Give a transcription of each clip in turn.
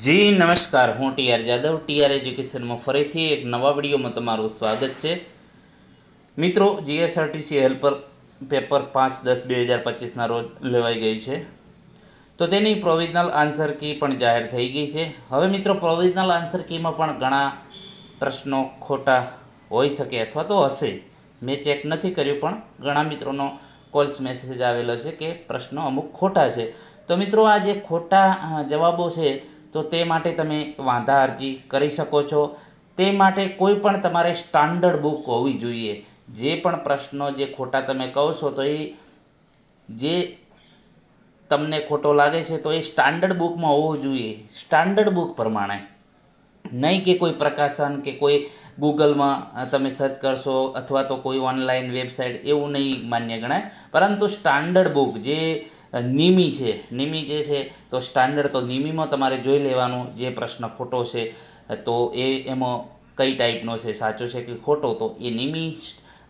જી નમસ્કાર, હું TR Jadav TR એજ્યુકેશનમાં ફરીથી એક નવા વિડીયોમાં તમારું સ્વાગત છે. મિત્રો, જીએસઆરટીસી હેલ્પર પેપર 5/10/2025ના રોજ લેવાઈ ગઈ છે, તો તેની પ્રોવિઝનલ આન્સર કી પણ જાહેર થઈ ગઈ છે. હવે મિત્રો, પ્રોવિઝનલ આન્સર કીમાં પણ ઘણા પ્રશ્નો ખોટા હોઈ શકે અથવા તો હશે. મેં ચેક નથી કર્યું, પણ ઘણા મિત્રોનો કોલ્સ મેસેજ આવેલો છે કે પ્રશ્નો અમુક ખોટા છે. તો મિત્રો, આ જે ખોટા જવાબો છે, તો તે માટે તમે વાંધા અરજી કરી શકો છો. તે માટે કોઈ પણ તમારે સ્ટાન્ડર્ડ બુક હોવી જોઈએ. જે પણ પ્રશ્નો જે ખોટા તમે કહો છો, તો એ જે તમને ખોટો લાગે છે તો એ સ્ટાન્ડર્ડ બુકમાં હોવો જોઈએ, સ્ટાન્ડર્ડ બુક પ્રમાણે. નહીં કે કોઈ પ્રકાશન કે કોઈ ગૂગલમાં તમે સર્ચ કરશો અથવા તો કોઈ ઓનલાઈન વેબસાઇટ, એવું નહીં માન્ય ગણાય. પરંતુ સ્ટાન્ડર્ડ બુક જે નિમી છે, નિમી જે છે તો સ્ટાન્ડર્ડ, તો નિમીમાં તમારે જોઈ લેવાનું જે પ્રશ્ન ખોટો છે તો એમાં કઈ ટાઈપનો છે, સાચો છે કે ખોટો. તો એ નિમી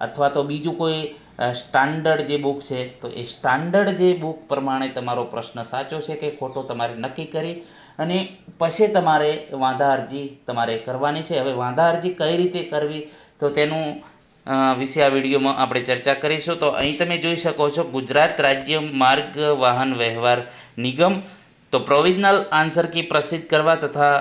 અથવા તો બીજું કોઈ સ્ટાન્ડર્ડ જે બુક છે, તો એ સ્ટાન્ડર્ડ જે બુક પ્રમાણે તમારો પ્રશ્ન સાચો છે કે ખોટો તમારે નક્કી કરી અને પછી તમારે વાંધા અરજી તમારે કરવાની છે. હવે વાંધા અરજી કઈ રીતે કરવી, તો તેનું વિશે આ વિડીયોમાં આપણે ચર્ચા કરીશું. તો અહીં તમે જોઈ શકો છો, ગુજરાત રાજ્ય માર્ગ વાહન વ્યવહાર નિગમ. તો પ્રોવિઝનલ આન્સર કી પ્રસિદ્ધ કરવા તથા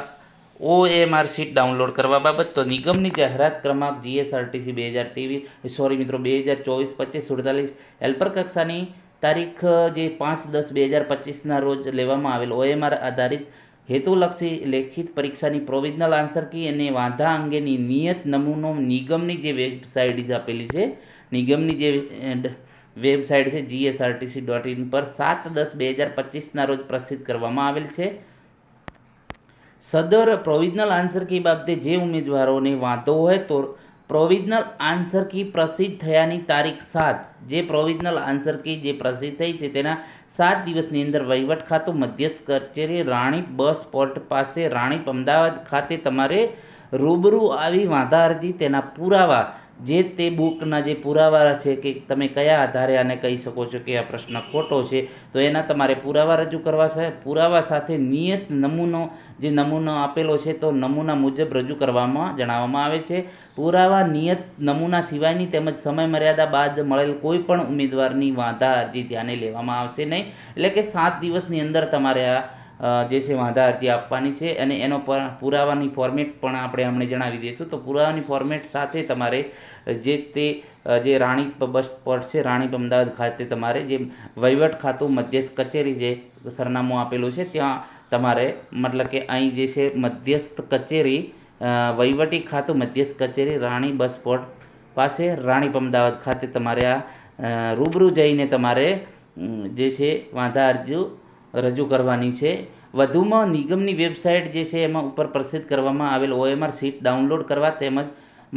OMR સીટ ડાઉનલોડ કરવા બાબત, તો નિગમની જાહેરાત ક્રમાંક GSRTC 2024-25-47 હેલ્પર કક્ષાની તારીખ જે 5/10/2025ના રોજ લેવામાં આવેલ OMR આધારિત હેતુલક્ષી લેખિત પરીક્ષાની પ્રોવિઝનલ આન્સર કી અને વાંધા અંગેની નિયત નમૂનો નિગમની જે વેબસાઇટ આપેલી છે, નિગમની જે વેબસાઇટ છે GSRTC.in પર 7/10/2025ના રોજ પ્રસિદ્ધ કરવામાં આવેલ છે. સદર પ્રોવિઝનલ આન્સર કી બાબતે જે ઉમેદવારોને વાંધો હોય, તો પ્રોવિઝનલ આન્સર કી પ્રસિદ્ધ થયાની તારીખ 7, જે પ્રોવિઝનલ આન્સર કી જે પ્રસિદ્ધ થઈ છે તેના 7 દિવસની અંદર વહીવટ ખાતું મધ્યસ્થ કચેરી રાણીપ બસ પોર્ટ પાસે રાણીપ અમદાવાદ ખાતે તમારે રૂબરૂ આવી વાંધા અરજી, તેના પુરાવા, જે તે બુકના જે પુરાવા છે કે તમે કયા આધારે આને કહી શકો છો કે આ પ્રશ્ન ખોટો છે, તો એના તમારે પુરાવા રજૂ કરવા છે. પુરાવા સાથે નિયત નમૂનો, જે નમૂનો આપેલો છે તો નમૂના મુજબ રજૂ કરવામાં જણાવવામાં આવે છે. પુરાવા નિયત નમૂના સિવાયની તેમજ સમયમર્યાદા બાદ મળેલ કોઈ પણ ઉમેદવારની વાંધા અરજી ધ્યાને લેવામાં આવશે નહીં. એટલે કે 7 દિવસની અંદર તમારે આ જે છે વાંધા અરજી આપવાની છે અને એનો પુરાવાની ફોર્મેટ પણ આપણે હમણાં જણાવી દઈશું. તો પુરાવાની ફોર્મેટ સાથે તમારે જે તે જે રાણીપ બસ પોર્ટ છે, રાણીપ અમદાવાદ ખાતે તમારે જે વહીવટ ખાતું મધ્યસ્થ કચેરી જે સરનામું આપેલું છે ત્યાં તમારે, મતલબ કે અહીં જે છે મધ્યસ્થ કચેરી, વહીવટી ખાતું મધ્યસ્થ કચેરી રાણી બસ પોર્ટ પાસે રાણીપ અમદાવાદ ખાતે તમારે આ રૂબરૂ જઈને તમારે જે છે વાંધા અરજી રજૂ કરવાની છે. વધુમાં નિગમની વેબસાઇટ જે છે એમાં ઉપર પ્રસિદ્ધ કરવામાં આવેલ OMR સીટ ડાઉનલોડ કરવા તેમજ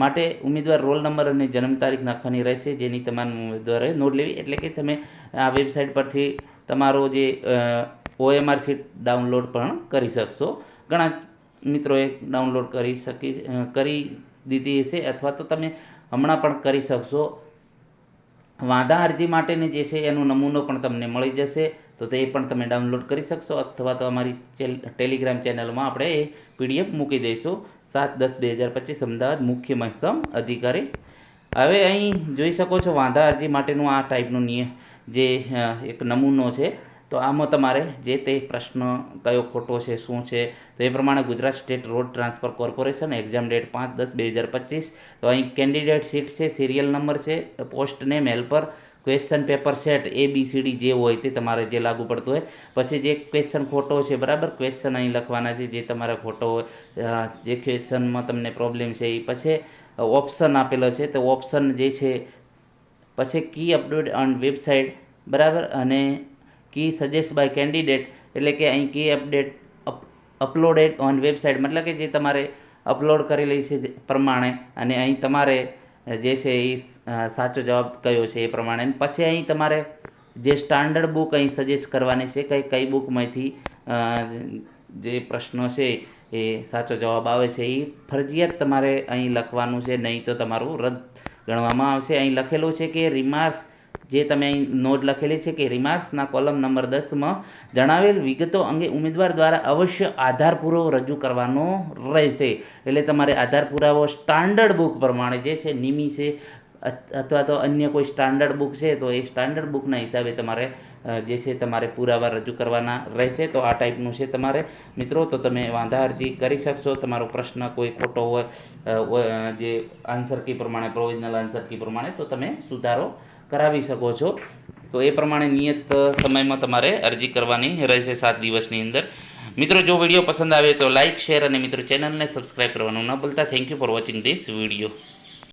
માટે ઉમેદવાર રોલ નંબર અને જન્મ તારીખ નાખવાની રહેશે, જેની તમામ ઉમેદવારોએ નોંધ લેવી. એટલે કે તમે આ વેબસાઇટ પરથી તમારો જે OMR સીટ ડાઉનલોડ પણ કરી શકશો. ઘણા મિત્રોએ ડાઉનલોડ કરી દીધી હશે અથવા તો તમે હમણાં પણ કરી શકશો. વાંધા અરજી માટેની જે છે એનો નમૂનો પણ તમને મળી જશે, તો તે પણ તમે ડાઉનલોડ કરી શકશો અથવા તો અમારી ટેલિગ્રામ ચેનલમાં આપણે એ PDF મૂકી દઈશું. 7/10/2025 અમદાવાદ મુખ્ય મહેકમ અધિકારી. હવે અહીં જોઈ શકો છો વાંધા અરજી માટેનું આ ટાઈપનું જે એક નમૂનો છે. તો આમાં તમારે જે તે પ્રશ્ન કયો ખોટો છે, શું છે, તો એ પ્રમાણે Gujarat state road transfer corporation, exam date 5/10/2025. તો અહીં કેન્ડિડેટ સીટ છે, સિરિયલ નંબર છે, post name helper, question paper set ABCD જે હોય તે તમારે જે લાગુ પડતું હોય. પછી જે ક્વેશ્ચન ખોટો છે, બરાબર, ક્વેશ્ચન અહીં લખવાના છે જે તમારા ખોટો હોય, જે ક્વેશ્ચનમાં તમને પ્રોબ્લેમ છે એ. પછી ઓપ્શન આપેલો છે, તો ઓપ્શન જે છે, પછી કી અપલોડ ઓન વેબસાઇટ, બરાબર, અને કી સજેસ્ટ બાય કેન્ડિડેટ, એટલે કે અહીં કી અપલોડેડ ઓન વેબસાઇટ, મતલબ કે જે તમારે અપલોડ કરેલી છે પ્રમાણે, અને અહીં તમારે જે છે એ સાચો જવાબ કયો છે એ પ્રમાણે. પછી અહીં તમારે જે સ્ટાન્ડર્ડ બુક અહીં સજેસ્ટ કરવાની છે, કઈ બુકમાંથી જે પ્રશ્નો છે એ સાચો જવાબ આવે છે એ ફરજિયાત તમારે અહીં લખવાનું છે, નહીં તો તમારું રદ ગણવામાં આવશે. અહીં લખેલું છે કે રિમાર્ક્સ જે તમે અહીં નોંધ લખેલી છે કે રિમાર્ક્સના કોલમ નંબર 10માં જણાવેલ વિગતો અંગે ઉમેદવાર દ્વારા અવશ્ય આધાર પુરાવો રજૂ કરવાનો રહેશે. એટલે તમારે આધાર પુરાવો સ્ટાન્ડર્ડ બુક પ્રમાણે જે છે નિમી છે અથવા તો અન્ય કોઈ સ્ટાન્ડર્ડ બુક છે તો એ સ્ટાન્ડર્ડ બુકના હિસાબે તમારે જે છે તમારે પુરાવા રજૂ કરવાના રહેશે. તો આ ટાઈપનું છે તમારે મિત્રો. તો તમે વાંધા અરજી કરી શકશો. તમારો પ્રશ્ન કોઈ ખોટો હોય જે આન્સર કી પ્રમાણે પ્રોવિઝનલ આન્સર કી પ્રમાણે તો તમે સુધારો કરાવી શકો છો. તો એ પ્રમાણે નિયત સમયમાં તમારે અરજી કરવાની રહેશે 7 દિવસની અંદર. મિત્રો જો વિડીયો પસંદ આવે તો લાઇક શેર અને મિત્રો ચેનલને સબસ્ક્રાઈબ કરવાનું ન ભૂલતા. Thank you for watching this video.